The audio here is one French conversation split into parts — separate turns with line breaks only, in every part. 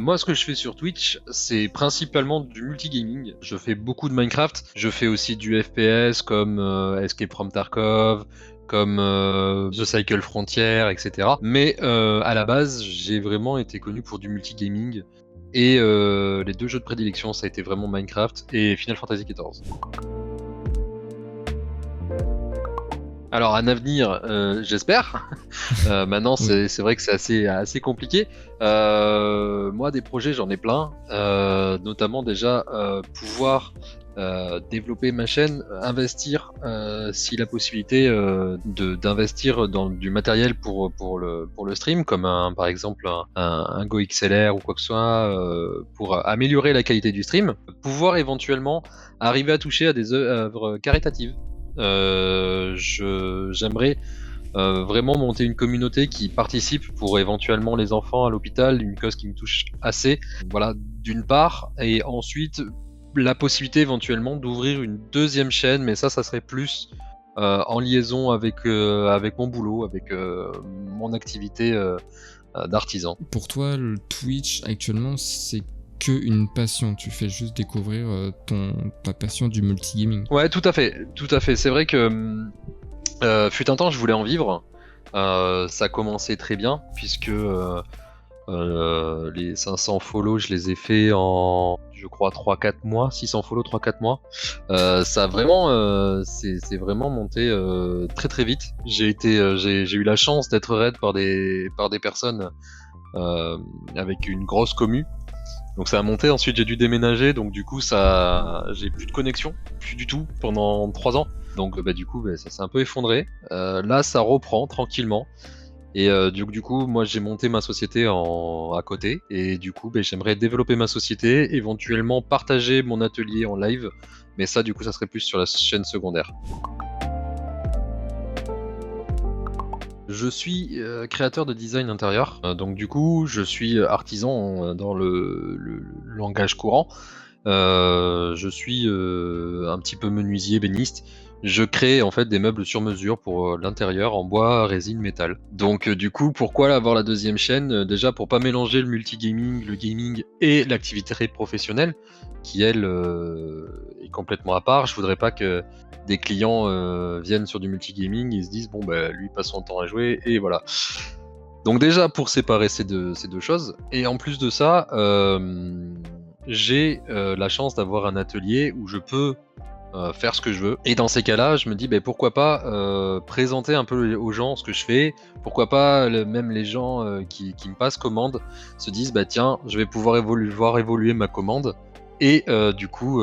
Moi, ce que je fais sur Twitch, c'est principalement du multigaming. Je fais beaucoup de Minecraft. Je fais aussi du FPS comme Escape from Tarkov, comme The Cycle Frontier, etc. Mais à la base, j'ai vraiment été connu pour du multigaming. Et les deux jeux de prédilection, ça a été vraiment Minecraft et Final Fantasy XIV. Alors, un avenir, j'espère. Maintenant,
Oui.
c'est vrai que c'est assez compliqué. Moi, des projets, j'en ai plein. Notamment déjà pouvoir développer ma chaîne, investir si la possibilité d'investir dans du matériel pour le stream, comme par exemple un Go XLR ou quoi que ce soit, pour améliorer la qualité du stream. Pouvoir éventuellement arriver à toucher à des œuvres caritatives. J'aimerais vraiment monter une communauté qui participe pour éventuellement les enfants à l'hôpital, une cause qui me touche assez. Voilà, d'une part, et ensuite la possibilité éventuellement d'ouvrir une deuxième chaîne, mais ça serait plus en liaison avec mon boulot, avec mon activité d'artisan.
Pour toi, le Twitch actuellement, c'est que une passion. Tu fais juste découvrir ta passion du multigaming.
Ouais, tout à fait, tout à fait. C'est vrai que fut un temps, je voulais en vivre. Ça commençait très bien, puisque les 500 follow, je les ai fait en, je crois, 3-4 mois. 600 follow, 3-4 mois. Ça a vraiment, c'est vraiment monté très très vite. J'ai eu la chance d'être raid par des personnes avec une grosse commu. Donc ça a monté, ensuite j'ai dû déménager, donc du coup j'ai plus de connexion, plus du tout, pendant 3 ans. Donc du coup ça s'est un peu effondré. Là ça reprend tranquillement. Et du coup moi j'ai monté ma société à côté. Et du coup j'aimerais développer ma société, éventuellement partager mon atelier en live. Mais ça du coup ça serait plus sur la chaîne secondaire. Je suis créateur de design intérieur, donc du coup je suis artisan dans le langage courant. Je suis un petit peu menuisier, béniste. Je crée en fait des meubles sur mesure pour l'intérieur en bois, résine, métal. Donc du coup, pourquoi avoir la deuxième chaîne? Déjà pour pas mélanger le multigaming, le gaming et l'activité professionnelle, qui elle est complètement à part. Je voudrais pas que des clients viennent sur du multigaming et se disent bon bah lui passe son temps à jouer et voilà. Donc déjà pour séparer ces deux choses, et en plus de ça, j'ai la chance d'avoir un atelier où je peux faire ce que je veux. Et dans ces cas-là, je me dis pourquoi pas présenter un peu aux gens ce que je fais. Pourquoi pas même les gens qui me passent commande se disent tiens, je vais pouvoir voir évoluer ma commande et du coup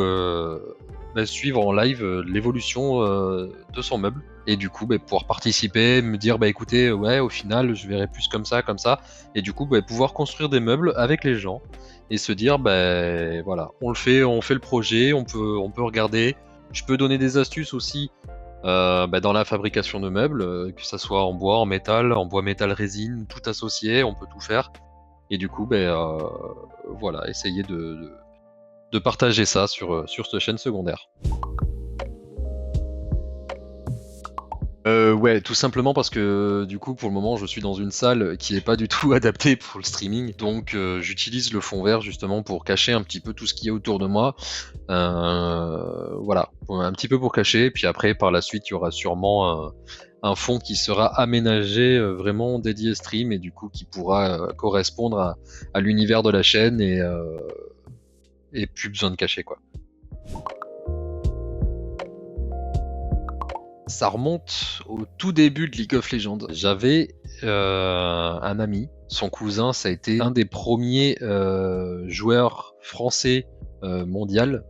suivre en live l'évolution de son meuble. Et du coup, pouvoir participer, me dire écoutez, ouais, au final, je verrai plus comme ça, et du coup, pouvoir construire des meubles avec les gens et se dire voilà, on fait le projet, on peut regarder. Je peux donner des astuces aussi dans la fabrication de meubles, que ça soit en bois, en bois, métal, résine, tout associé, on peut tout faire. Et du coup, voilà, essayer de partager ça sur cette chaîne secondaire. Ouais, tout simplement parce que du coup, pour le moment, je suis dans une salle qui est pas du tout adaptée pour le streaming, donc j'utilise le fond vert justement pour cacher un petit peu tout ce qui est autour de moi. Voilà, un petit peu pour cacher, puis après, par la suite, il y aura sûrement un fond qui sera aménagé vraiment dédié stream et du coup qui pourra correspondre à l'univers de la chaîne et plus besoin de cacher quoi. Ça remonte au tout début de League of Legends. J'avais un ami, son cousin, ça a été un des premiers joueurs français mondial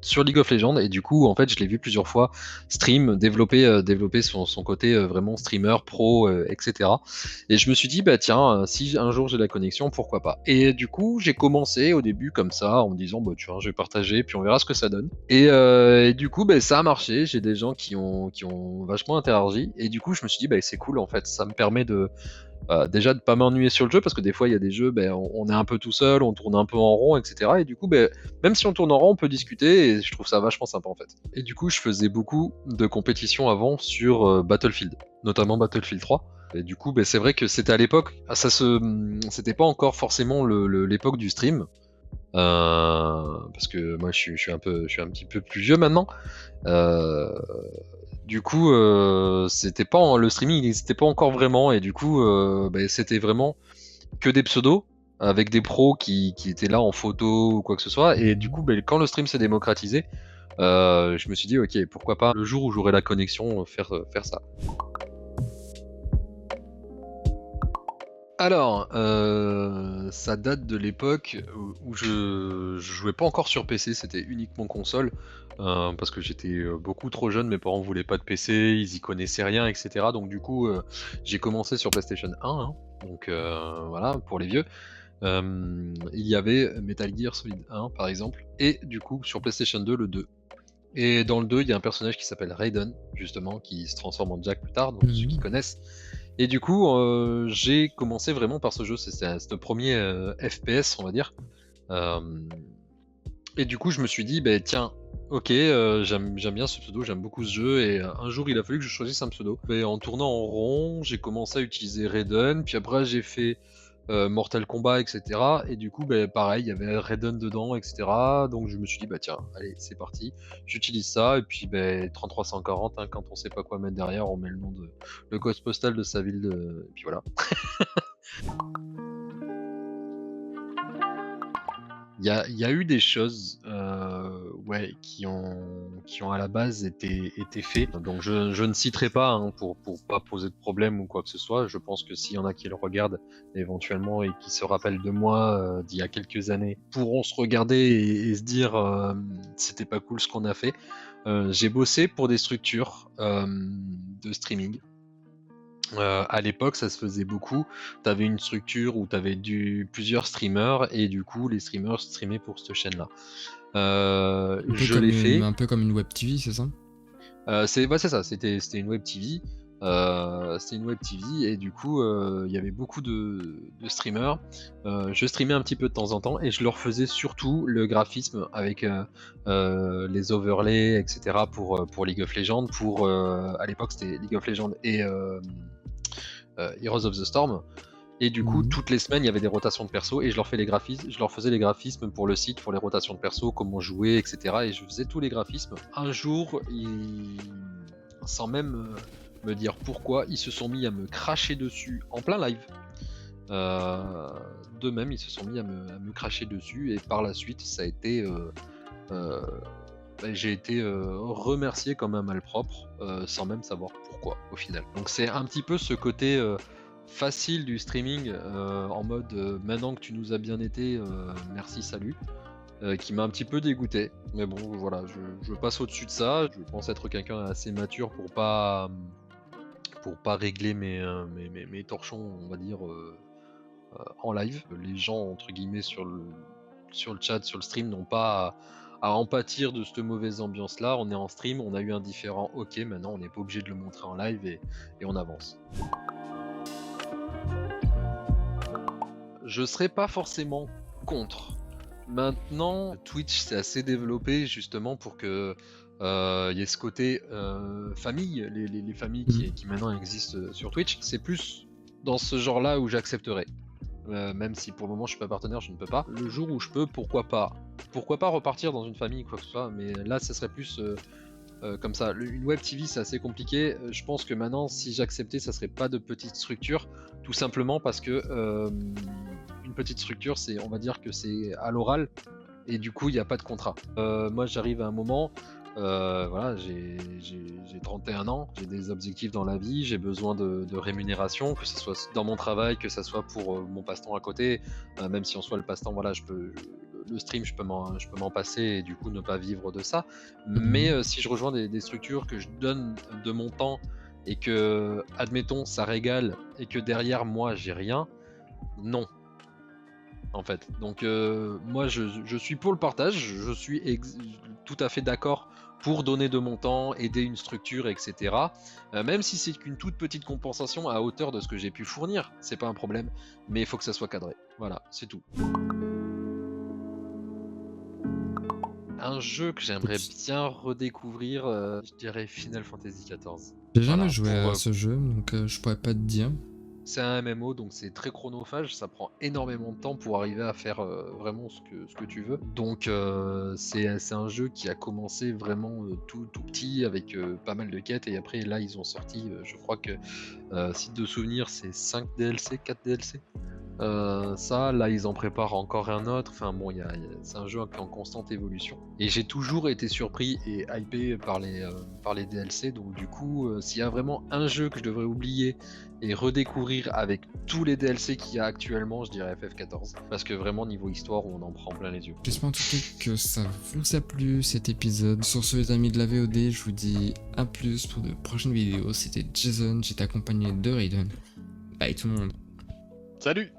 sur League of Legends, et du coup en fait je l'ai vu plusieurs fois stream, développer son côté vraiment streamer pro, etc. Et je me suis dit tiens, si un jour j'ai la connexion, pourquoi pas. Et du coup j'ai commencé au début comme ça en me disant tu vois, je vais partager puis on verra ce que ça donne. Et du coup ça a marché, j'ai des gens qui ont vachement interagi, et du coup je me suis dit c'est cool en fait, ça me permet de déjà de pas m'ennuyer sur le jeu, parce que des fois il y a des jeux, on est un peu tout seul, on tourne un peu en rond, etc. Et du coup, même si on tourne en rond, on peut discuter, et je trouve ça vachement sympa en fait. Et du coup, je faisais beaucoup de compétitions avant sur Battlefield, notamment Battlefield 3. Et du coup, c'est vrai que c'était à l'époque, c'était pas encore forcément l'époque du stream. Parce que moi je suis un petit peu plus vieux maintenant. Euh, du coup, c'était pas le streaming n'existait pas encore vraiment, et du coup, c'était vraiment que des pseudos avec des pros qui étaient là en photo ou quoi que ce soit. Et du coup, quand le stream s'est démocratisé, je me suis dit ok, pourquoi pas le jour où j'aurai la connexion faire ça. Alors, ça date de l'époque où je jouais pas encore sur PC, c'était uniquement console, parce que j'étais, beaucoup trop jeune, mes parents voulaient pas de PC, ils y connaissaient rien et cetera. Donc du coup, j'ai commencé sur PlayStation 1, hein, donc voilà, pour les vieux. Il y avait Metal Gear Solid 1 par exemple, et du coup sur PlayStation 2, le 2. Et dans le 2, il y a un personnage qui s'appelle Raiden, justement, qui se transforme en Jack plus tard, donc ceux qui connaissent. Et du coup, j'ai commencé vraiment par ce jeu, c'est le premier FPS, on va dire. Et du coup, je me suis dit, tiens, ok, j'aime bien ce pseudo, j'aime beaucoup ce jeu, et un jour, il a fallu que je choisisse un pseudo. Et en tournant en rond, j'ai commencé à utiliser Raiden, puis après, j'ai fait Mortal Kombat, etc. Et du coup, pareil, il y avait Raiden dedans, etc. Donc je me suis dit, tiens, allez, c'est parti, j'utilise ça, et puis 3340, hein, quand on sait pas quoi mettre derrière, on met le code postal de sa ville, et puis voilà. Il y a eu des choses, ouais, qui ont à la base été faits. Donc je ne citerai pas, hein, pour pas poser de problème ou quoi que ce soit. Je pense que s'il y en a qui le regardent éventuellement et qui se rappellent de moi, d'il y a quelques années, pourront se regarder et se dire, c'était pas cool ce qu'on a fait. J'ai bossé pour des structures de streaming. À l'époque, ça se faisait beaucoup. Tu avais une structure où tu avais plusieurs streamers, et du coup, les streamers streamaient pour cette chaîne-là. Je l'ai fait.
Un peu comme une web TV, c'est ça?
C'est ça, c'était une web TV. C'était une web TV, et du coup, il y avait beaucoup de streamers. Je streamais un petit peu de temps en temps, et je leur faisais surtout le graphisme avec les overlays, etc. pour League of Legends. À l'époque, c'était League of Legends et Heroes of the Storm. Et du coup, toutes les semaines, il y avait des rotations de perso, et je leur faisais les graphismes pour le site, pour les rotations de perso, comment jouer, etc. Et je faisais tous les graphismes. Un jour, sans même me dire pourquoi, ils se sont mis à me cracher dessus en plein live. D'eux-mêmes, ils se sont mis à me cracher dessus, et par la suite, ça a été... j'ai été remercié comme un malpropre, sans même savoir pourquoi, au final. Donc c'est un petit peu ce côté facile du streaming, en mode maintenant que tu nous as bien été, merci, salut, qui m'a un petit peu dégoûté. Mais bon, voilà, je passe au-dessus de ça. Je pense être quelqu'un assez mature pour pas régler mes torchons, on va dire, en live. Les gens, entre guillemets, sur le chat, sur le stream, n'ont pas à en pâtir de cette mauvaise ambiance là. On est en stream, on a eu un différend, ok, maintenant on n'est pas obligé de le montrer en live, et on avance. Je serais pas forcément contre. Maintenant, Twitch c'est assez développé justement pour que y ait ce côté famille, les familles qui maintenant existent sur Twitch. C'est plus dans ce genre là où j'accepterais. Même si pour le moment je suis pas partenaire, je ne peux pas. Le jour où je peux, pourquoi pas repartir dans une famille, quoi que ce soit, mais là ça serait plus comme ça. Une web TV c'est assez compliqué. Je pense que maintenant, si j'acceptais, ça serait pas de petite structure, tout simplement parce que une petite structure, on va dire que c'est à l'oral, et du coup il n'y a pas de contrat. Moi j'arrive à un moment, voilà, j'ai 31 ans, j'ai des objectifs dans la vie, j'ai besoin de rémunération, que ce soit dans mon travail, que ce soit pour mon passe-temps à côté, même si en soi le passe-temps, voilà, le stream, je peux m'en passer, et du coup ne pas vivre de ça. Mais si je rejoins des structures, que je donne de mon temps, et que, admettons, ça régale, et que derrière moi j'ai rien, non. En fait, donc moi je suis pour le partage, je suis tout à fait d'accord pour donner de mon temps, aider une structure, etc. Même si c'est qu'une toute petite compensation à hauteur de ce que j'ai pu fournir, c'est pas un problème, mais il faut que ça soit cadré. Voilà, c'est tout. Un jeu que j'aimerais bien redécouvrir, je dirais Final Fantasy XIV.
J'ai jamais
Voilà,
joué à ce jeu, donc je pourrais pas te dire.
c'est un MMO, donc c'est très chronophage, ça prend énormément de temps pour arriver à faire, vraiment ce que tu veux. Donc c'est un jeu qui a commencé vraiment, tout petit avec, pas mal de quêtes et après là ils ont sorti, je crois que, si de souvenir c'est 5 DLC, 4 DLC. Ça, là, ils en préparent encore un autre. Enfin bon, c'est un jeu qui est en constante évolution. Et j'ai toujours été surpris et hypé par les DLC. Donc du coup, s'il y a vraiment un jeu que je devrais oublier et redécouvrir avec tous les DLC qu'il y a actuellement, je dirais FF14. Parce que vraiment, niveau histoire, on en prend plein les yeux.
J'espère en tout cas que ça vous a plu cet épisode. Sur ce, les amis de la VOD, je vous dis à plus pour de prochaines vidéos. C'était Jason, j'étais accompagné de Raiden. Bye tout le monde.
Salut!